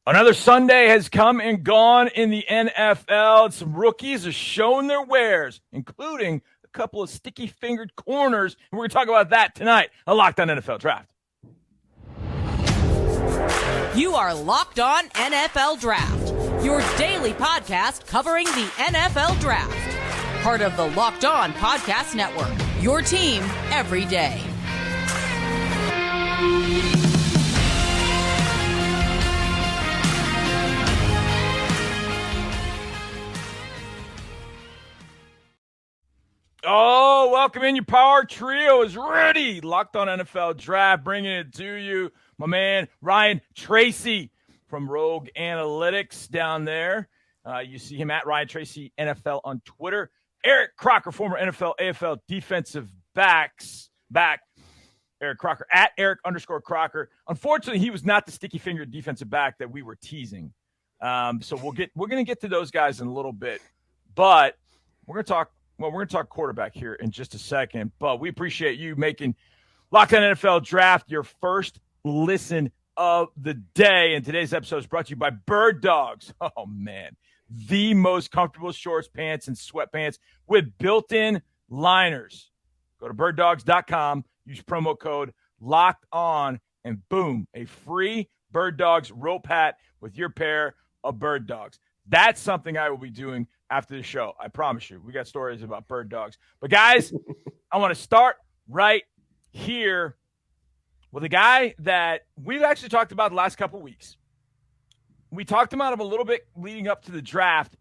Another Sunday has come and gone in the NFL, and some rookies are showing their wares, including a couple of sticky-fingered corners. And we're going to talk about that tonight on Locked On NFL Draft. You are Locked On NFL Draft, your daily podcast covering the NFL Draft. Part of the Locked On Podcast Network, your team every day. Oh, welcome in. Your power trio is ready. Locked On NFL Draft, bringing it to you. My man, Ryan Tracy from Rogue Analytics down there. You see him at Ryan Tracy NFL on Twitter. Eric Crocker, former NFL, AFL defensive back. Eric Crocker, at Eric_Crocker. Unfortunately, he was not the sticky-fingered defensive back that we were teasing. So we're going to get to those guys in a little bit. But we're going to talk quarterback here in just a second, but we appreciate you making Locked On NFL Draft your first listen of the day. And today's episode is brought to you by Bird Dogs. Oh, man. The most comfortable shorts, pants, and sweatpants with built-in liners. Go to birddogs.com, use promo code Locked On, and boom, a free Bird Dogs rope hat with your pair of Bird Dogs. That's something I will be doing after the show. I promise you. We got stories about bird dogs. But, guys, I want to start right here with a guy that we've actually talked about the last couple of weeks. We talked about him a little bit leading up to the draft,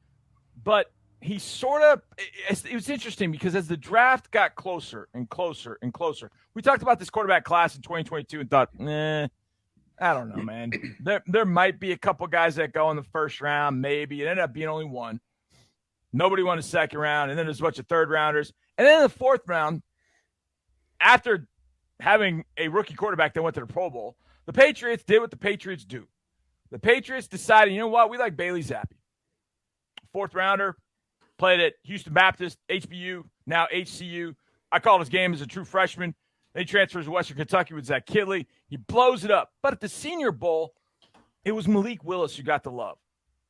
but he sort of – it was interesting because as the draft got closer and closer and closer, we talked about this quarterback class in 2022 and thought, I don't know, man. There might be a couple guys that go in the first round, maybe. It ended up being only one. Nobody won the second round, and then there's a bunch of third-rounders. And then in the fourth round, after having a rookie quarterback that went to the Pro Bowl, the Patriots did what the Patriots do. The Patriots decided, you know what, we like Bailey Zappe. Fourth-rounder, played at Houston Baptist, HBU, now HCU. I called his game as a true freshman. Then he transfers to Western Kentucky with Zach Kittley. He blows it up. But at the Senior Bowl, it was Malik Willis who got the love.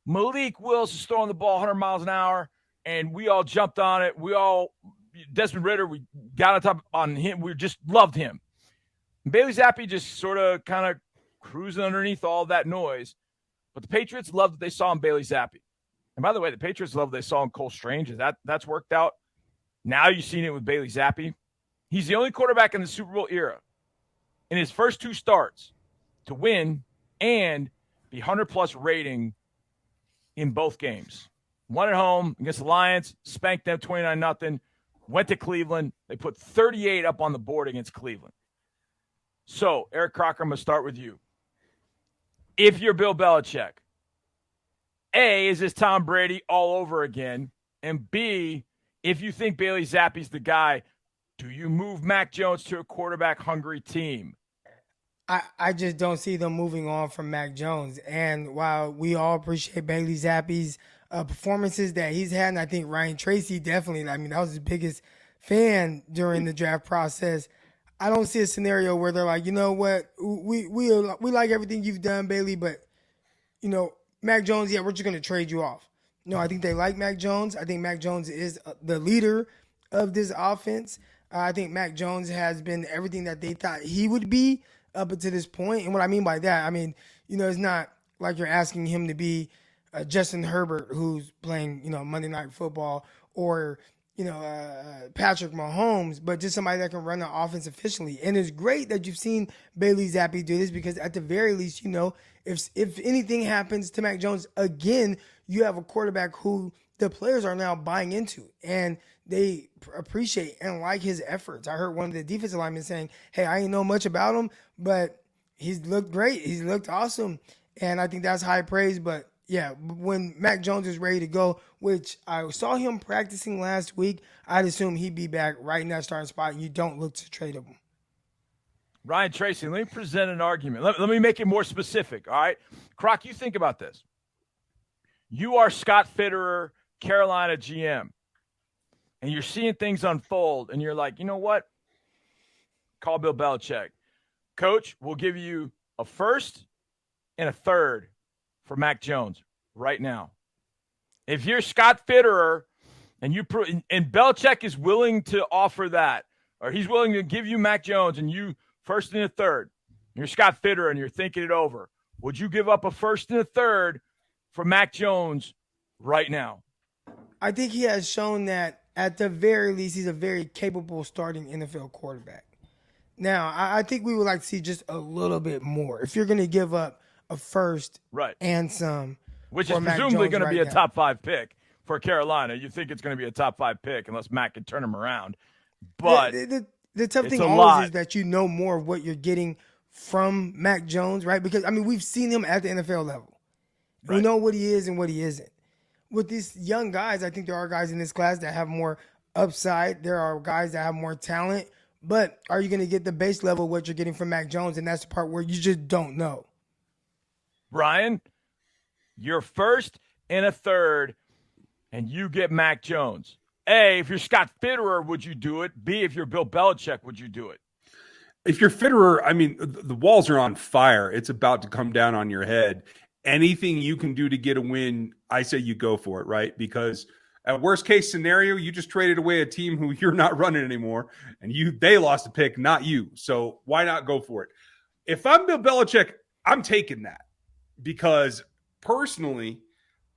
Malik Willis is throwing the ball 100 miles an hour, and we all jumped on it. Desmond Ridder, we got on top on him. We just loved him. And Bailey Zappe just sort of kind of cruising underneath all that noise. But the Patriots loved what they saw in Bailey Zappe. And by the way, the Patriots loved what they saw in Cole Strange. That's worked out. Now you've seen it with Bailey Zappe. He's the only quarterback in the Super Bowl era in his first two starts to win and be 100-plus rating in both games. One at home against the Lions, spanked them 29-0, went to Cleveland. They put 38 up on the board against Cleveland. So, Eric Crocker, I'm going to start with you. If you're Bill Belichick, A, is this Tom Brady all over again? And B, if you think Bailey Zappe's the guy, do you move Mac Jones to a quarterback-hungry team? I just don't see them moving on from Mac Jones. And while we all appreciate Bailey Zappe's performances that he's had, and I think Ryan Tracy definitely, that was his biggest fan during the draft process, I don't see a scenario where they're like, you know what, we like everything you've done, Bailey, but, Mac Jones, we're just going to trade you off. No, I think they like Mac Jones. I think Mac Jones is the leader of this offense. I think Mac Jones has been everything that they thought he would be up until this point. And what I mean by that, it's not like you're asking him to be Justin Herbert, who's playing, Monday Night Football, or, Patrick Mahomes, but just somebody that can run the offense efficiently. And it's great that you've seen Bailey Zappe do this because at the very least, if anything happens to Mac Jones again, you have a quarterback who the players are now buying into, and they appreciate and like his efforts. I heard one of the defensive linemen saying, hey, I ain't know much about him, but he's looked great. He's looked awesome. And I think that's high praise. But yeah, when Mac Jones is ready to go, which I saw him practicing last week, I'd assume he'd be back right in that starting spot, and you don't look to trade him. Ryan Tracy, let me present an argument. Let me make it more specific, all right? Croc, you think about this. You are Scott Fitterer, Carolina GM, and you're seeing things unfold, and you're like, you know what? Call Bill Belichick. Coach, we'll give you a first and a third for Mac Jones right now? If you're Scott Fitterer and Belichick is willing to offer that, or he's willing to give you Mac Jones and you first and a third, you're Scott Fitterer and you're thinking it over, would you give up a first and a third for Mac Jones right now? I think he has shown that at the very least he's a very capable starting NFL quarterback. Now, I think we would like to see just a little bit more. If you're going to give up a first and some, which is presumably going to be a top 5 pick for Carolina. You think it's going to be a top 5 pick unless Mac can turn him around. But the tough thing always is that you know more of what you're getting from Mac Jones, right? Because, I mean, we've seen him at the NFL level. Right. We know what he is and what he isn't. With these young guys, I think there are guys in this class that have more upside. There are guys that have more talent. But are you going to get the base level of what you're getting from Mac Jones? And that's the part where you just don't know. Ryan, you're first and a third, and you get Mac Jones. A, if you're Scott Fitterer, would you do it? B, if you're Bill Belichick, would you do it? If you're Fitterer, I mean, the walls are on fire. It's about to come down on your head. Anything you can do to get a win, I say you go for it, right? Because at worst case scenario, you just traded away a team who you're not running anymore, and they lost a pick, not you. So why not go for it? If I'm Bill Belichick, I'm taking that because personally,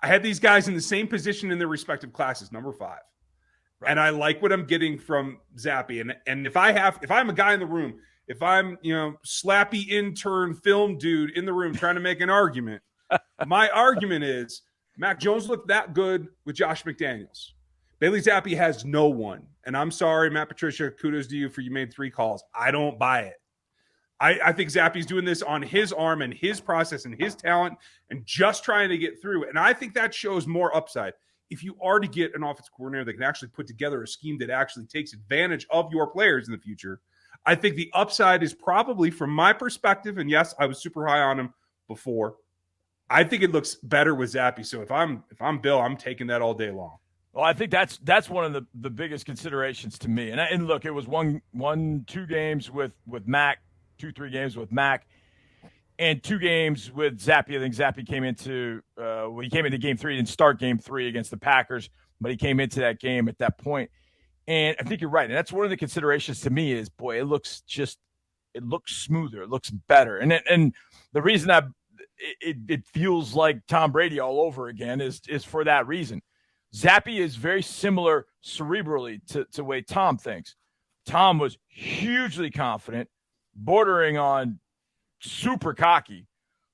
I had these guys in the same position in their respective classes, number 5. Right. And I like what I'm getting from Zappe. And if I'm a guy in the room, if I'm, slappy intern film dude in the room trying to make an argument, my argument is Mac Jones looked that good with Josh McDaniels. Bailey Zappe has no one. And I'm sorry, Matt Patricia, kudos to you for you made 3 calls. I don't buy it. I think Zappe's doing this on his arm and his process and his talent and just trying to get through. And I think that shows more upside. If you are to get an offensive coordinator that can actually put together a scheme that actually takes advantage of your players in the future, I think the upside is probably, from my perspective, and yes, I was super high on him before, I think it looks better with Zappe. So if I'm Bill, I'm taking that all day long. Well, I think that's one of the biggest considerations to me. And look, it was 2 games with Mac, 2-3 games with Mac, and 2 games with Zappe. I think Zappe came into he came into game 3, didn't start game 3 against the Packers, but he came into that game at that point. And I think you're right. And that's one of the considerations to me is, boy, it looks smoother. It looks better. And the reason it feels like Tom Brady all over again is for that reason. Zappe is very similar cerebrally to the way Tom thinks. Tom was hugely confident, bordering on super cocky.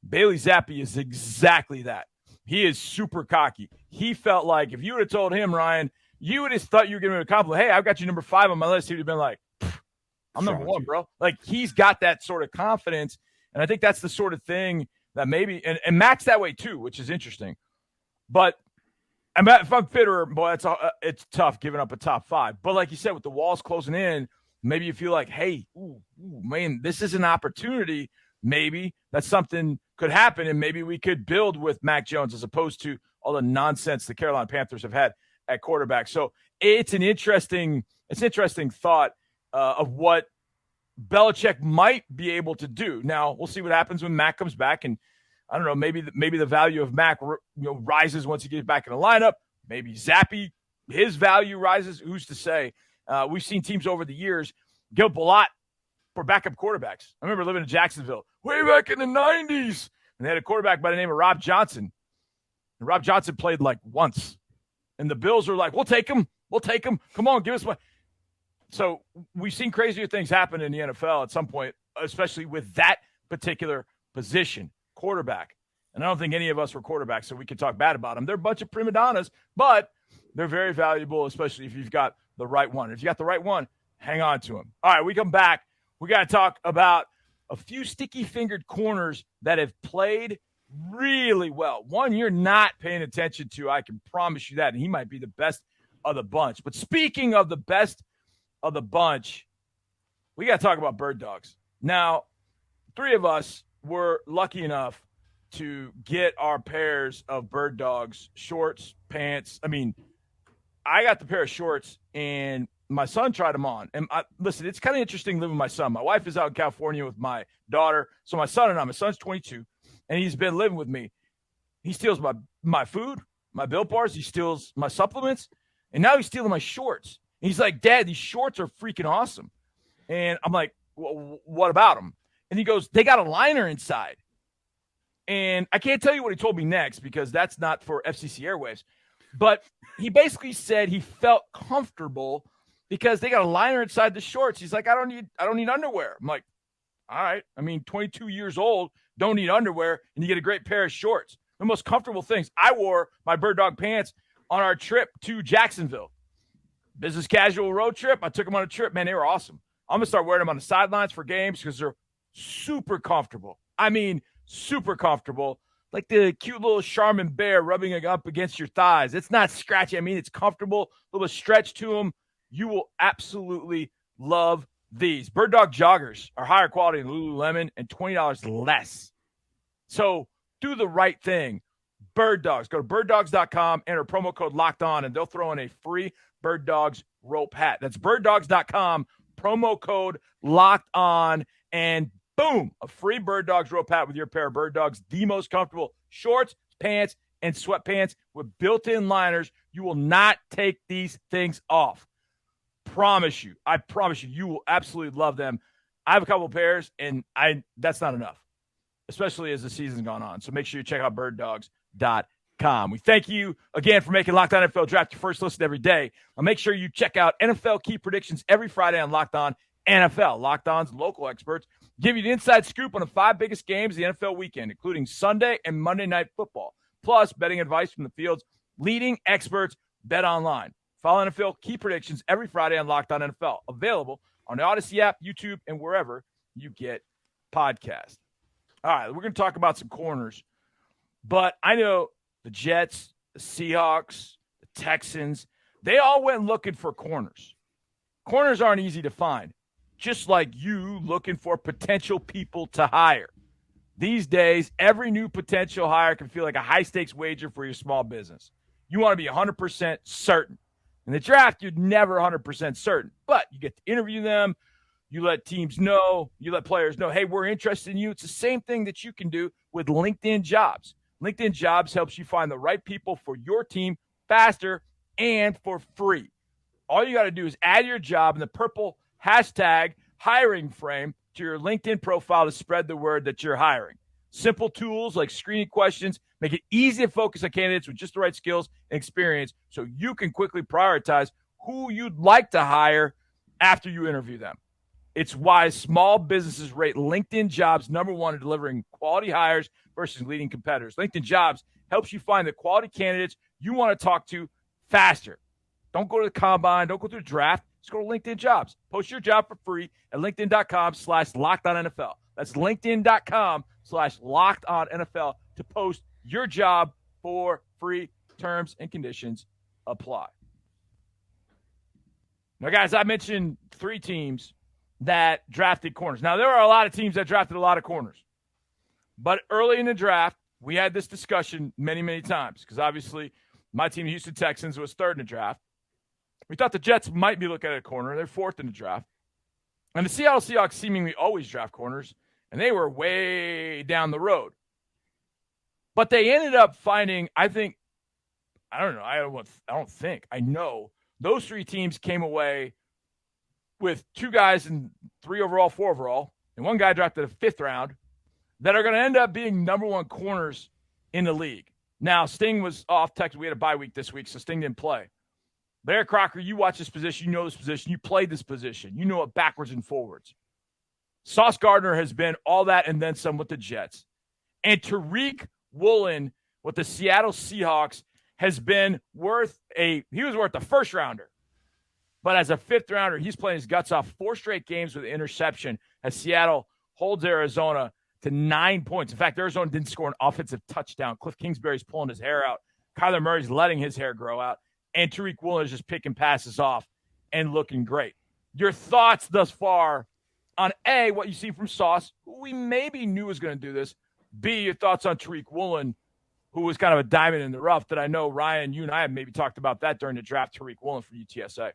Bailey Zappe is exactly that. He is super cocky. He felt like if you would have told him, Ryan, you would have thought you were giving him a compliment. Hey, I've got you number 5 on my list. He would have been like, I'm number 1, bro. Like, he's got that sort of confidence. And I think that's the sort of thing that maybe, and Mac's that way too, which is interesting. But if I'm Fitterer, boy, it's tough giving up a top 5. But like you said, with the walls closing in, maybe you feel like, hey, man, this is an opportunity. Maybe that something could happen, and maybe we could build with Mac Jones as opposed to all the nonsense the Carolina Panthers have had at quarterback. So it's an interesting thought of what Belichick might be able to do. Now we'll see what happens when Mac comes back, and I don't know, maybe the value of Mac rises once he gets back in the lineup. Maybe Zappe, his value rises. Who's to say? We've seen teams over the years give up a lot for backup quarterbacks. I remember living in Jacksonville way back in the 90s, and they had a quarterback by the name of Rob Johnson. And Rob Johnson played like once. And the Bills were like, we'll take him. Come on, give us one. So we've seen crazier things happen in the NFL at some point, especially with that particular position, quarterback. And I don't think any of us were quarterbacks, so we could talk bad about them. They're a bunch of prima donnas, but they're very valuable, especially if you've got the right one. If you got the right one, hang on to him. All right, we come back. We got to talk about a few sticky-fingered corners that have played really well. One you're not paying attention to, I can promise you that, and he might be the best of the bunch. But speaking of the best of the bunch, we got to talk about bird dogs. Now, 3 of us were lucky enough to get our pairs of bird dogs, shorts, pants. I mean, I got the pair of shorts, and my son tried them on. And listen, it's kind of interesting living with my son. My wife is out in California with my daughter. So my son's 22, and he's been living with me. He steals my food, my Built Bars. He steals my supplements. And now he's stealing my shorts. And he's like, Dad, these shorts are freaking awesome. And I'm like, well, what about them? And he goes, they got a liner inside. And I can't tell you what he told me next because that's not for FCC airwaves. But he basically said he felt comfortable because they got a liner inside the shorts. He's like, I don't need underwear. I'm like, all right. I mean, 22 years old, don't need underwear, and you get a great pair of shorts. The most comfortable things. I wore my Bird Dog pants on our trip to Jacksonville. Business casual road trip. I took them on a trip. Man, they were awesome. I'm going to start wearing them on the sidelines for games because they're super comfortable. I mean, super comfortable. Like the cute little Charmin bear rubbing it up against your thighs. It's not scratchy. I mean, it's comfortable. A little stretch to them. You will absolutely love these. Bird Dog joggers are higher quality than Lululemon and $20 less. So do the right thing. Bird Dogs. Go to birddogs.com, enter promo code Locked On, and they'll throw in a free Bird Dogs rope hat. That's birddogs.com, promo code Locked On, and boom, a free Bird Dogs rope hat with your pair of Bird Dogs, the most comfortable shorts, pants, and sweatpants with built-in liners. You will not take these things off. Promise you. I promise you, you will absolutely love them. I have a couple of pairs, and that's not enough, especially as the season's gone on. So make sure you check out birddogs.com. We thank you again for making Locked On NFL Draft your first listen every day. Now make sure you check out NFL Key Predictions every Friday on Locked On NFL. Locked On's local experts give you the inside scoop on the 5 biggest games of the NFL weekend, including Sunday and Monday Night Football, plus betting advice from the field's leading experts, BetOnline. Follow NFL Key Predictions every Friday on Locked On NFL, available on the Odyssey app, YouTube, and wherever you get podcasts. All right, we're going to talk about some corners, but I know the Jets, the Seahawks, the Texans, they all went looking for corners. Corners aren't easy to find, just like you looking for potential people to hire. These days, every new potential hire can feel like a high-stakes wager for your small business. You want to be 100% certain. In the draft, you're never 100% certain, but you get to interview them. You let teams know. You let players know, hey, we're interested in you. It's the same thing that you can do with LinkedIn Jobs. LinkedIn Jobs helps you find the right people for your team faster and for free. All you got to do is add your job in the purple hashtag hiring frame to your LinkedIn profile to spread the word that you're hiring. Simple tools like screening questions make it easy to focus on candidates with just the right skills and experience so you can quickly prioritize who you'd like to hire after you interview them. It's why small businesses rate LinkedIn Jobs #1 in delivering quality hires versus leading competitors. LinkedIn Jobs helps you find the quality candidates you want to talk to faster. Don't go to the combine. Don't go through the draft. Just go to LinkedIn Jobs. Post your job for free at linkedin.com/LockedOnNFL. That's linkedin.com/LockedOnNFL to post your job for free. Terms and conditions apply. Now, guys, I mentioned 3 teams that drafted corners. Now, there are a lot of teams that drafted a lot of corners. But early in the draft, we had this discussion many, many times because obviously my team, the Houston Texans, was 3rd in the draft. We thought the Jets might be looking at a corner. They're 4th in the draft. And the Seattle Seahawks seemingly always draft corners, and they were way down the road. But they ended up finding, I know those 3 teams came away with 2 guys in 3 overall, 4 overall, and 1 guy drafted a 5th round that are going to end up being #1 corners in the league. Now, Sting was off Texas. We had a bye week this week, so Sting didn't play. But Eric Crocker, you watch this position, you know this position, you played this position, you know it backwards and forwards. Sauce Gardner has been all that and then some with the Jets. And Tariq Woolen with the Seattle Seahawks has been worth a 1st rounder. But as a 5th rounder, he's playing his guts off 4 straight games with an interception as Seattle holds Arizona to 9 points. In fact, Arizona didn't score an offensive touchdown. Cliff Kingsbury's pulling his hair out. Kyler Murray's letting his hair grow out. And Tariq Woolen is just picking passes off and looking great. Your thoughts thus far on A, what you see from Sauce, who we maybe knew was going to do this. B, your thoughts on Tariq Woolen, who was kind of a diamond in the rough that I know, Ryan, you and I have maybe talked about that during the draft, Tariq Woolen for UTSA.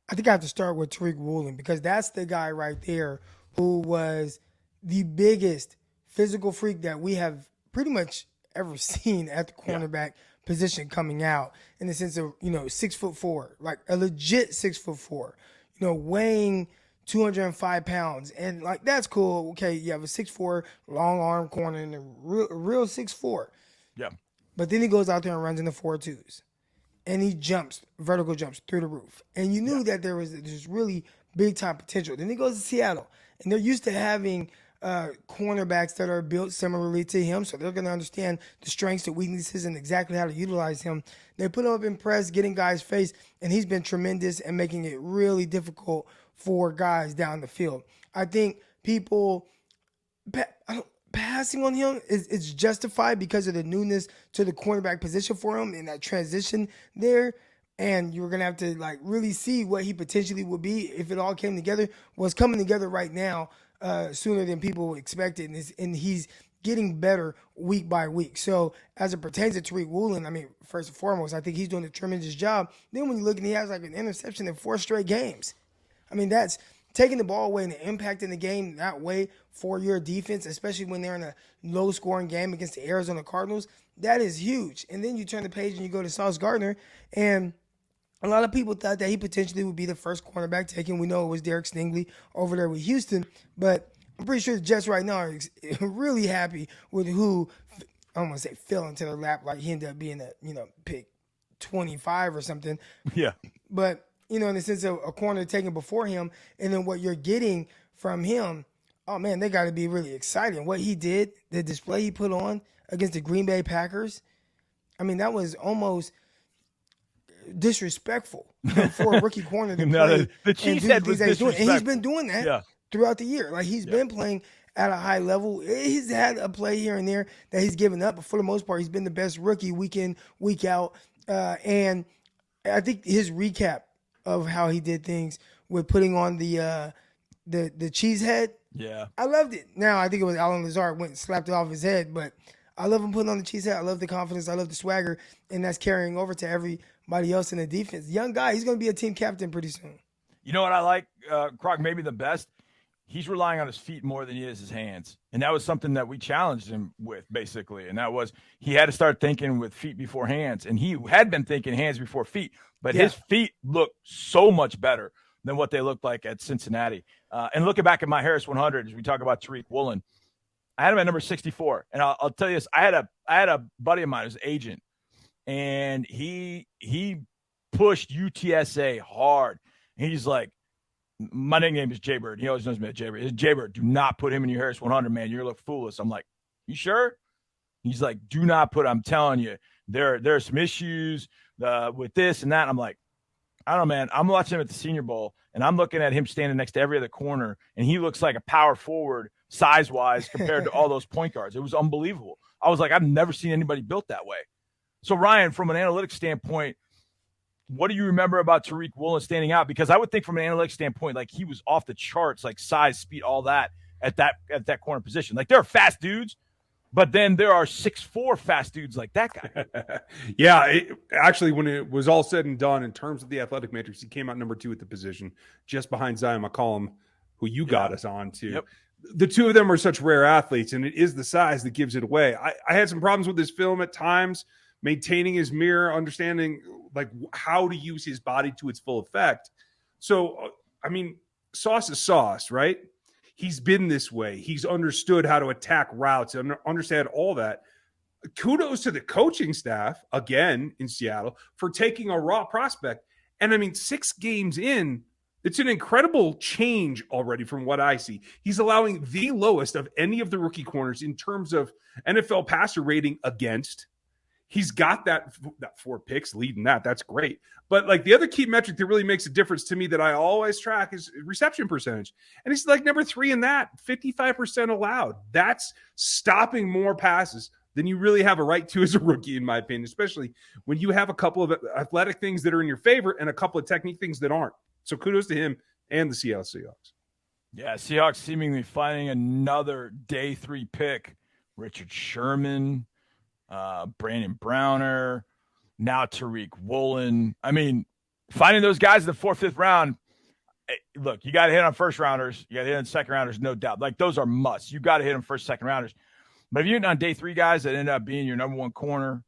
I think I have to start with Tariq Woolen because that's the guy right there who was the biggest physical freak that we have pretty much ever seen at the cornerback position coming out, in the sense of, 6'4", like a legit 6'4", weighing 205 pounds. And like, that's cool. Okay, you have a 6'4" long arm corner and a real 6'4". Yeah. But then he goes out there and runs in the 4.2s. And he vertical jumps through the roof. And you knew that there was this really big time potential. Then he goes to Seattle. And they're used to having cornerbacks that are built similarly to him. So they're going to understand the strengths, the weaknesses, and exactly how to utilize him. They put him up in press, getting guys face. And he's been tremendous and making it really difficult for guys down the field. I think people passing on him is justified because of the newness to the cornerback position for him and that transition there. And you're going to have to really see what he potentially would be if it all came together. Well, it's coming together right now sooner than people expected. And he's getting better week by week. So as it pertains to Tariq Woolen, I mean, first and foremost, I think he's doing a tremendous job. Then when you look and he has an interception in 4 straight games. I mean, that's taking the ball away and impacting the game that way for your defense, especially when they're in a low-scoring game against the Arizona Cardinals. That is huge. And then you turn the page and you go to Sauce Gardner, and a lot of people thought that he potentially would be the first cornerback taken. We know it was Derek Stingley over there with Houston, but I'm pretty sure the Jets right now are really happy with who, I don't want to say fell into their lap, like he ended up being pick 25 or something. Yeah. But in the sense of a corner taken before him, and then what you're getting from him, oh, man, they got to be really excited. What he did, the display he put on against the Green Bay Packers, I mean, that was almost disrespectful for a rookie corner to play. The Chiefs head was disrespectful. And he's been doing that throughout the year. Like, he's been playing at a high level. He's had a play here and there that he's given up, but for the most part, he's been the best rookie week in, week out. And I think his recap of how he did things with putting on the cheese head. Yeah. I loved it. Now, I think it was Alan Lazard went and slapped it off his head, but I love him putting on the cheese head. I love the confidence. I love the swagger, and that's carrying over to everybody else in the defense. Young guy, he's going to be a team captain pretty soon. You know what I like, Croc, maybe the best? He's relying on his feet more than he is his hands. And that was something that we challenged him with, basically. And that was he had to start thinking with feet before hands. And he had been thinking hands before feet. But his feet look so much better than what they looked like at Cincinnati. And looking back at my Harris 100, as we talk about Tariq Woolen, I had him at number 64. And I'll tell you this, I had a buddy of mine who's an agent, and he pushed UTSA hard. And he's like, my nickname is Jaybird. He always knows me as Jaybird. It's Jaybird. Do not put him in your Harris 100, man. You're going to look foolish. I'm like, you sure? He's like, do not put, I'm telling you, there are some issues with this and that. I'm like, I don't know, man. I'm watching him at the Senior Bowl, and I'm looking at him standing next to every other corner, and he looks like a power forward size-wise compared to all those point guards. It was unbelievable. I was like, I've never seen anybody built that way. So, Ryan, from an analytics standpoint, what do you remember about Tariq Woolen standing out? Because I would think from an analytics standpoint, like he was off the charts, like size, speed, all that at that corner position. Like there are fast dudes, but then there are 6'4" fast dudes like that guy. Actually, when it was all said and done in terms of the athletic matrix, he came out number 2 at the position, just behind Zion McCollum, who you got us on to. Yep. The two of them are such rare athletes, and it is the size that gives it away. I had some problems with this film at times, maintaining his mirror, understanding like how to use his body to its full effect. So, I mean, sauce is sauce, right? He's been this way. He's understood how to attack routes and understand all that. Kudos to the coaching staff, again, in Seattle, for taking a raw prospect. And, I mean, 6 games in, it's an incredible change already from what I see. He's allowing the lowest of any of the rookie corners in terms of NFL passer rating against. He's got that 4 picks leading that. That's great. But like the other key metric that really makes a difference to me that I always track is reception percentage. And he's like number 3 in that, 55% allowed. That's stopping more passes than you really have a right to as a rookie, in my opinion, especially when you have a couple of athletic things that are in your favor and a couple of technique things that aren't. So kudos to him and the Seattle Seahawks. Yeah, Seahawks seemingly finding another day 3 pick. Richard Sherman, Brandon Browner, now Tariq Woolen. I mean, finding those guys in the 4th, 5th round, look, you got to hit on first rounders. You got to hit on second rounders, no doubt. Like, those are musts. You got to hit on first, second rounders. But if you're hitting on day 3 guys that end up being your number 1 corner,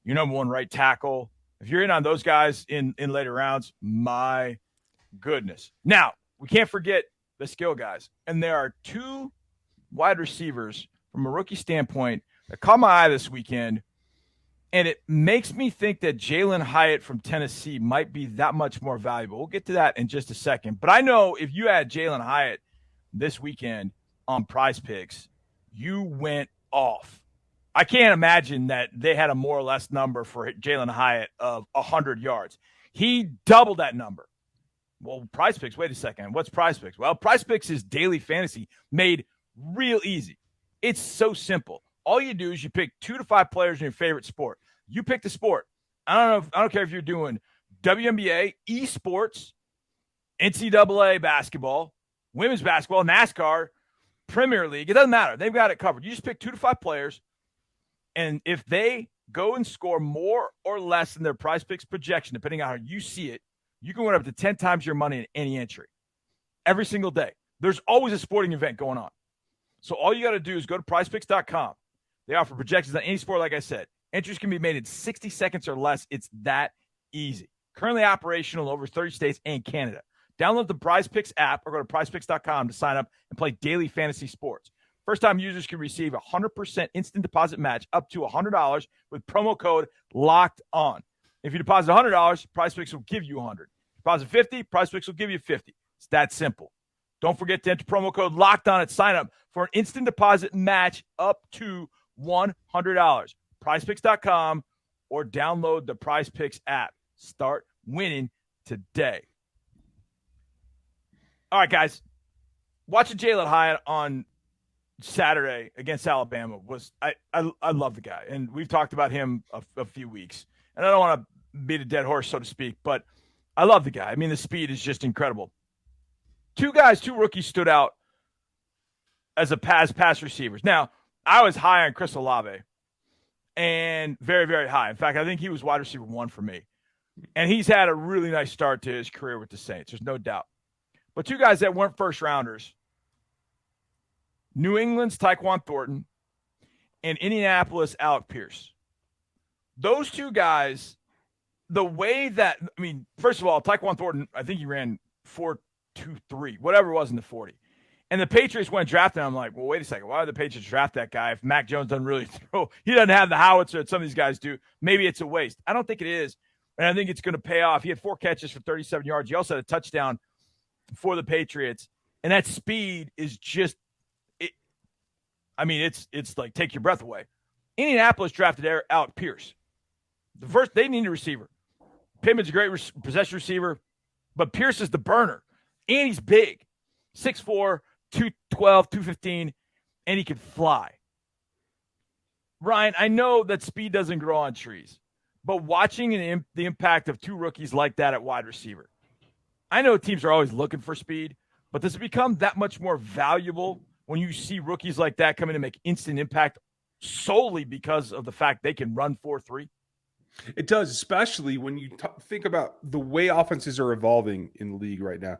your number 1 right tackle, if you're in on those guys in later rounds, my goodness. Now, we can't forget the skill guys. And there are 2 wide receivers from a rookie standpoint that caught my eye this weekend. And it makes me think that Jalen Hyatt from Tennessee might be that much more valuable. We'll get to that in just a second. But I know if you had Jalen Hyatt this weekend on Prize Picks, you went off. I can't imagine that they had a more or less number for Jalen Hyatt of 100 yards. He doubled that number. Well, Prize Picks, wait a second. What's Prize Picks? Well, Prize Picks is daily fantasy made real easy. It's so simple. All you do is you pick 2 to 5 players in your favorite sport. You pick the sport. I don't care if you're doing WNBA, esports, NCAA basketball, women's basketball, NASCAR, Premier League. It doesn't matter. They've got it covered. You just pick 2 to 5 players, and if they go and score more or less than their Prize Picks projection, depending on how you see it, you can win up to 10 times your money in any entry. Every single day. There's always a sporting event going on. So all you got to do is go to prizepicks.com. They offer projections on any sport, like I said. Entries can be made in 60 seconds or less. It's that easy. Currently operational in over 30 states and Canada. Download the Prize Picks app or go to prizepicks.com to sign up and play daily fantasy sports. First-time users can receive a 100% instant deposit match up to $100 with promo code LOCKEDON. If you deposit $100, Prize Picks will give you $100. Deposit $50, Prize Picks will give you $50. It's that simple. Don't forget to enter promo code LOCKEDON at sign-up for an instant deposit match up to $100. PrizePicks.com or download the Prize Picks app. Start winning today. All right, guys. Watching Jalen Hyatt on Saturday against Alabama was I love the guy, and we've talked about him a few weeks. And I don't want to beat a dead horse, so to speak, but I love the guy. I mean, the speed is just incredible. 2 rookies stood out as pass receivers. Now, I was high on Chris Olave, and very, very high. In fact, I think he was wide receiver 1 for me. And he's had a really nice start to his career with the Saints. There's no doubt. But 2 guys that weren't first-rounders, New England's Tyquan Thornton and Indianapolis' Alec Peirce. Those 2 guys, the way that – I mean, first of all, Tyquan Thornton, I think he ran 4.23, whatever it was in the 40. And the Patriots went drafting. I'm like, well, wait a second. Why would the Patriots draft that guy if Mac Jones doesn't really throw? He doesn't have the howitzer that some of these guys do. Maybe it's a waste. I don't think it is, and I think it's going to pay off. He had 4 catches for 37 yards. He also had a touchdown for the Patriots, and that speed is just it. I mean, it's like take your breath away. Indianapolis drafted Alec Peirce. They need a receiver. Pittman's a great possession receiver, but Peirce is the burner, and he's big, 6'4". 212, 215, and he could fly. Ryan, I know that speed doesn't grow on trees, but watching the impact of 2 rookies like that at wide receiver, I know teams are always looking for speed, but does it become that much more valuable when you see rookies like that come in and make instant impact solely because of the fact they can run 4.3? It does, especially when you think about the way offenses are evolving in the league right now.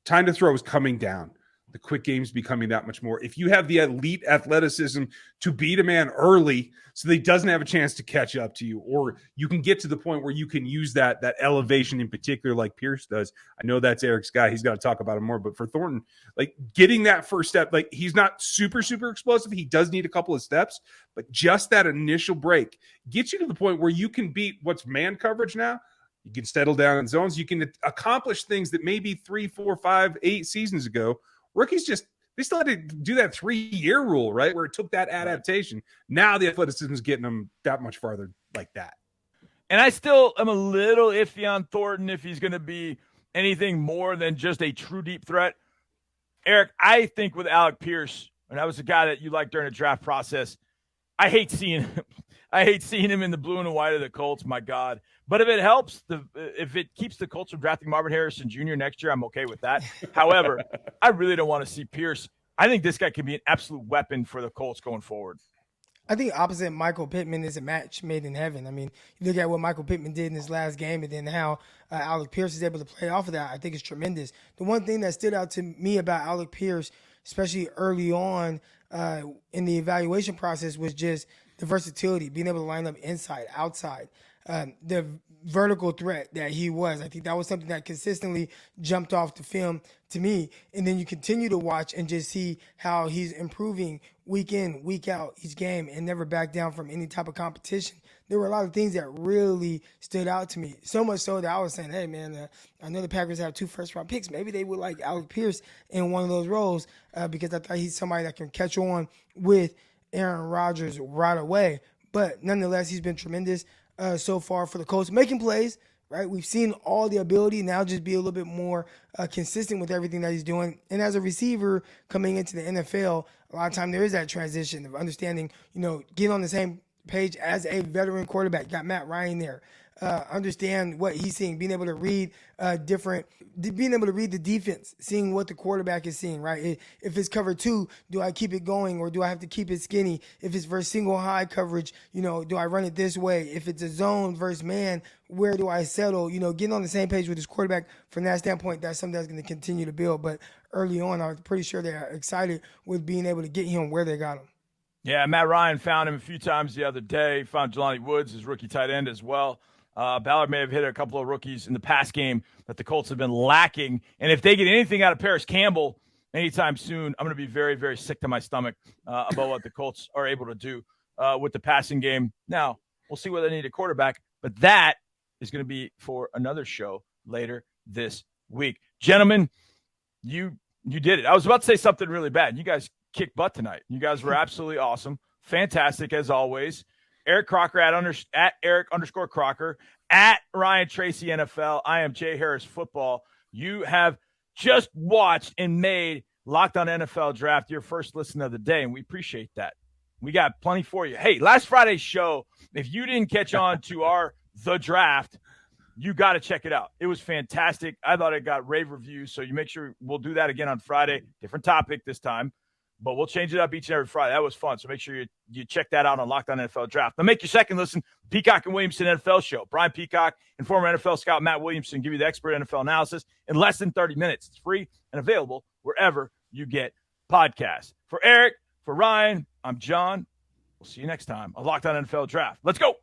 Time to throw is coming down. The quick game's becoming that much more. If you have the elite athleticism to beat a man early so that he doesn't have a chance to catch up to you, or you can get to the point where you can use that elevation in particular like Peirce does. I know that's Eric's guy. He's got to talk about it more. But for Thornton, like getting that first step, like he's not super, super explosive. He does need a couple of steps, but just that initial break gets you to the point where you can beat what's man coverage now. You can settle down in zones. You can accomplish things that maybe 3, 4, 5, 8 seasons ago, rookies they still had to do that 3-year rule, right? Where it took that adaptation. Now the athleticism is getting them that much farther like that. And I still am a little iffy on Thornton if he's going to be anything more than just a true deep threat. Eric, I think with Alec Peirce, and that was a guy that you liked during the draft process, I hate seeing him. I hate seeing him in the blue and white of the Colts, my God. But if it helps, if it keeps the Colts from drafting Marvin Harrison Jr. next year, I'm okay with that. However, I really don't want to see Peirce. I think this guy can be an absolute weapon for the Colts going forward. I think opposite Michael Pittman is a match made in heaven. I mean, you look at what Michael Pittman did in his last game and then how Alec Peirce is able to play off of that. I think it's tremendous. The one thing that stood out to me about Alec Peirce especially early on in the evaluation process, was just the versatility, being able to line up inside, outside, the vertical threat that he was. I think that was something that consistently jumped off the film to me. And then you continue to watch and just see how he's improving week in, week out, each game, and never back down from any type of competition. There were a lot of things that really stood out to me. So much so that I was saying, hey, man, I know the Packers have 2 first-round picks. Maybe they would like Alec Peirce in one of those roles because I thought he's somebody that can catch on with Aaron Rodgers right away. But nonetheless, he's been tremendous so far for the Colts, making plays, right? We've seen all the ability, now just be a little bit more consistent with everything that he's doing. And as a receiver coming into the NFL, a lot of time there is that transition of understanding, getting on the same page as a veteran quarterback. Got Matt Ryan there. Understand what he's seeing, being able to read being able to read the defense, seeing what the quarterback is seeing, right? If it's cover 2, do I keep it going or do I have to keep it skinny? If it's versus single high coverage, do I run it this way? If it's a zone versus man, where do I settle? Getting on the same page with his quarterback from that standpoint, that's something that's going to continue to build. But early on, I was pretty sure they're excited with being able to get him where they got him. Yeah, Matt Ryan found him a few times the other day. Found Jelani Woods, his rookie tight end, as well. Ballard may have hit a couple of rookies in the pass game that the Colts have been lacking. And if they get anything out of Paris Campbell anytime soon, I'm going to be very, very sick to my stomach about what the Colts are able to do with the passing game. Now, we'll see whether they need a quarterback, but that is going to be for another show later this week. Gentlemen, you did it. I was about to say something really bad. You guys kicked butt tonight. You guys were absolutely awesome. Fantastic, as always. Eric Crocker at Eric_Crocker, at Ryan Tracy NFL. I am Jay Harris Football. You have just watched and made Locked On NFL Draft your first listen of the day, and we appreciate that. We got plenty for you. Hey, last Friday's show, if you didn't catch on to our The Draft, you got to check it out. It was fantastic. I thought it got rave reviews, so you make sure we'll do that again on Friday. Different topic this time. But we'll change it up each and every Friday. That was fun. So make sure you check that out on Locked On NFL Draft. Now make your second listen, Peacock and Williamson NFL Show. Brian Peacock and former NFL scout Matt Williamson give you the expert NFL analysis in less than 30 minutes. It's free and available wherever you get podcasts. For Eric, for Ryan, I'm John. We'll see you next time on Locked On NFL Draft. Let's go.